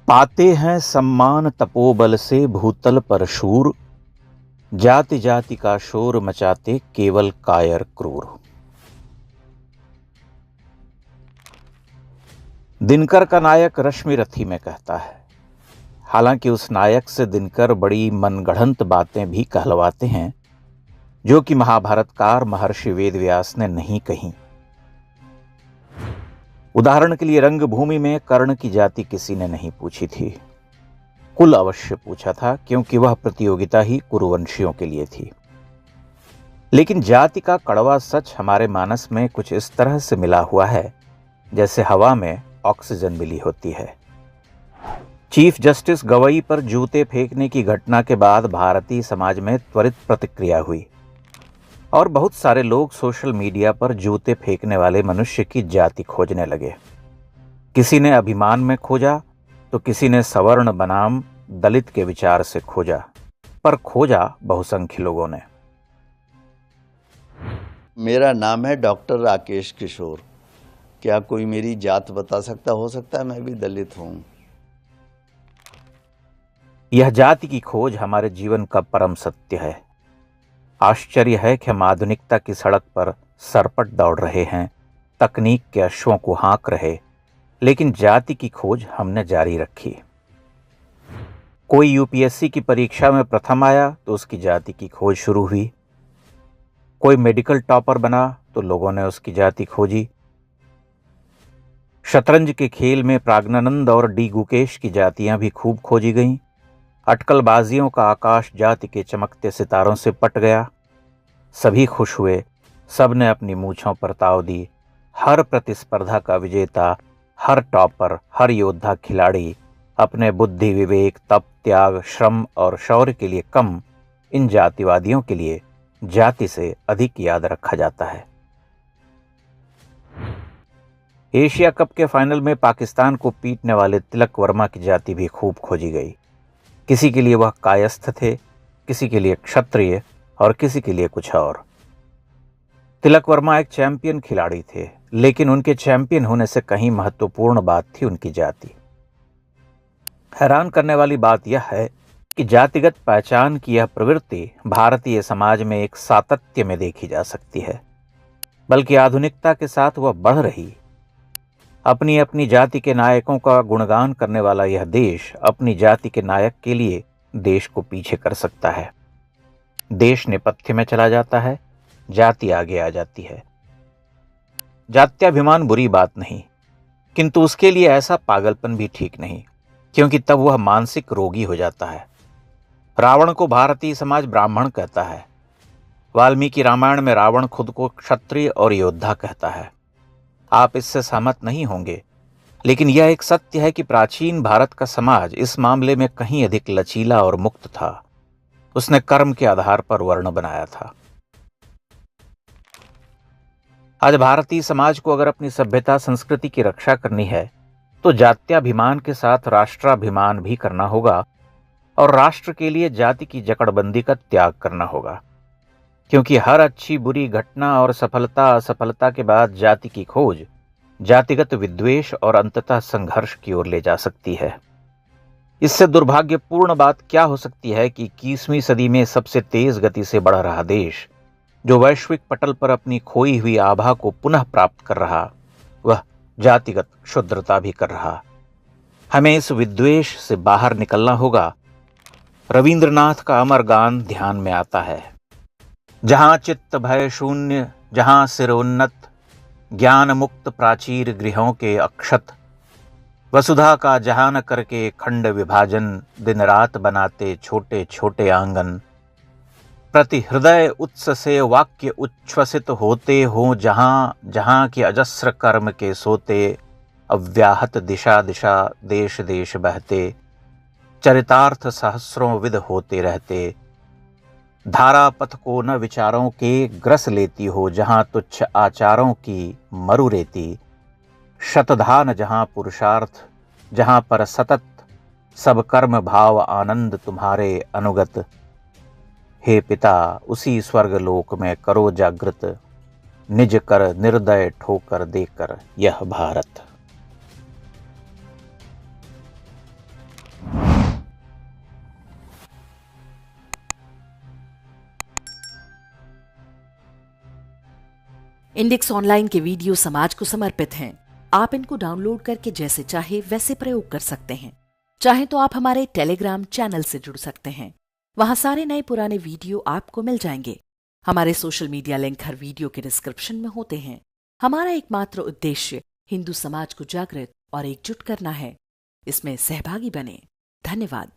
पाते हैं सम्मान तपोबल से भूतल पर शूर, जाति जाति का शोर मचाते केवल कायर क्रूर। दिनकर का नायक रश्मि रथी में कहता है। हालांकि उस नायक से दिनकर बड़ी मनगढ़ंत बातें भी कहलवाते हैं जो कि महाभारतकार महर्षि वेदव्यास ने नहीं कही। उदाहरण के लिए रंगभूमि में कर्ण की जाति किसी ने नहीं पूछी थी, कुल अवश्य पूछा था, क्योंकि वह प्रतियोगिता ही कुरुवंशियों के लिए थी। लेकिन जाति का कड़वा सच हमारे मानस में कुछ इस तरह से मिला हुआ है जैसे हवा में ऑक्सीजन मिली होती है। चीफ जस्टिस गवई पर जूते फेंकने की घटना के बाद भारतीय समाज में त्वरित प्रतिक्रिया हुई और बहुत सारे लोग सोशल मीडिया पर जूते फेंकने वाले मनुष्य की जाति खोजने लगे। किसी ने अभिमान में खोजा तो किसी ने सवर्ण बनाम दलित के विचार से खोजा, पर खोजा बहुसंख्य लोगों ने। मेरा नाम है डॉक्टर राकेश किशोर। क्या कोई मेरी जात बता सकता? हो सकता है मैं भी दलित हूँ। यह जाति की खोज हमारे जीवन का परम सत्य है। आश्चर्य है कि हम आधुनिकता की सड़क पर सरपट दौड़ रहे हैं, तकनीक के अश्वों को हाँक रहे, लेकिन जाति की खोज हमने जारी रखी। कोई यूपीएससी की परीक्षा में प्रथम आया तो उसकी जाति की खोज शुरू हुई। कोई मेडिकल टॉपर बना तो लोगों ने उसकी जाति खोजी। शतरंज के खेल में प्राज्ञानंद और डी गुकेश की जातियां भी खूब खोजी गईं। अटकलबाजियों का आकाश जाति के चमकते सितारों से पट गया। सभी खुश हुए, सब ने अपनी मूंछों पर ताव दी। हर प्रतिस्पर्धा का विजेता, हर टॉपर, हर योद्धा खिलाड़ी अपने बुद्धि, विवेक, तप, त्याग, श्रम और शौर्य के लिए कम इन जातिवादियों के लिए जाति से अधिक याद रखा जाता है। एशिया कप के फाइनल में पाकिस्तान को पीटने वाले तिलक वर्मा की जाति भी खूब खोजी गई। किसी के लिए वह कायस्थ थे, किसी के लिए क्षत्रिय और किसी के लिए कुछ और। तिलक वर्मा एक चैंपियन खिलाड़ी थे, लेकिन उनके चैंपियन होने से कहीं महत्वपूर्ण बात थी उनकी जाति। हैरान करने वाली बात यह है कि जातिगत पहचान की यह प्रवृत्ति भारतीय समाज में एक सातत्य में देखी जा सकती है, बल्कि आधुनिकता के साथ वह बढ़ रही। अपनी अपनी जाति के नायकों का गुणगान करने वाला यह देश अपनी जाति के नायक के लिए देश को पीछे कर सकता है। देश नेपथ्य में चला जाता है, जाति आगे आ जाती है। जात्याभिमान बुरी बात नहीं, किंतु उसके लिए ऐसा पागलपन भी ठीक नहीं, क्योंकि तब वह मानसिक रोगी हो जाता है। रावण को भारतीय समाज ब्राह्मण कहता है। वाल्मीकि रामायण में रावण खुद को क्षत्रिय और योद्धा कहता है। आप इससे सहमत नहीं होंगे, लेकिन यह एक सत्य है कि प्राचीन भारत का समाज इस मामले में कहीं अधिक लचीला और मुक्त था। उसने कर्म के आधार पर वर्ण बनाया था। आज भारतीय समाज को अगर अपनी सभ्यता संस्कृति की रक्षा करनी है तो जात्याभिमान के साथ राष्ट्राभिमान भी करना होगा और राष्ट्र के लिए जाति की जकड़बंदी का त्याग करना होगा, क्योंकि हर अच्छी बुरी घटना और सफलता असफलता के बाद जाति की खोज जातिगत विद्वेष और अंततः संघर्ष की ओर ले जा सकती है। इससे दुर्भाग्यपूर्ण बात क्या हो सकती है कि 21वीं सदी में सबसे तेज गति से बढ़ रहा देश, जो वैश्विक पटल पर अपनी खोई हुई आभा को पुनः प्राप्त कर रहा, वह जातिगत क्षुद्रता भी कर रहा। हमें इस विद्वेष से बाहर निकलना होगा। रविंद्रनाथ का अमर गान ध्यान में आता है। जहां चित्त भय शून्य, जहां सिरोन्नत, ज्ञान मुक्त प्राचीर गृहों के अक्षत, वसुधा का जहां न करके खंड विभाजन, दिन रात बनाते छोटे छोटे आंगन, प्रति हृदय उत्स से वाक्य उच्छ्वसित होते हो, जहां जहां के अजस्र कर्म के सोते, अव्याहत दिशा दिशा देश देश बहते, चरितार्थ सहस्रों विध होते रहते, धारा पथ को न विचारों के ग्रस लेती हो, जहां तुच्छ आचारों की मरु रेती, शतधान जहां पुरुषार्थ, जहां पर सतत सब कर्म भाव आनंद तुम्हारे अनुगत, हे पिता उसी स्वर्गलोक में करो जागृत, निज कर निर्दय ठोकर देकर यह भारत। इंडेक्स ऑनलाइन के वीडियो समाज को समर्पित हैं। आप इनको डाउनलोड करके जैसे चाहे वैसे प्रयोग कर सकते हैं। चाहे तो आप हमारे टेलीग्राम चैनल से जुड़ सकते हैं। वहां सारे नए पुराने वीडियो आपको मिल जाएंगे। हमारे सोशल मीडिया लिंक हर वीडियो के डिस्क्रिप्शन में होते हैं। हमारा एकमात्र उद्देश्य हिंदू समाज को जागृत और एकजुट करना है। इसमें सहभागी बने। धन्यवाद।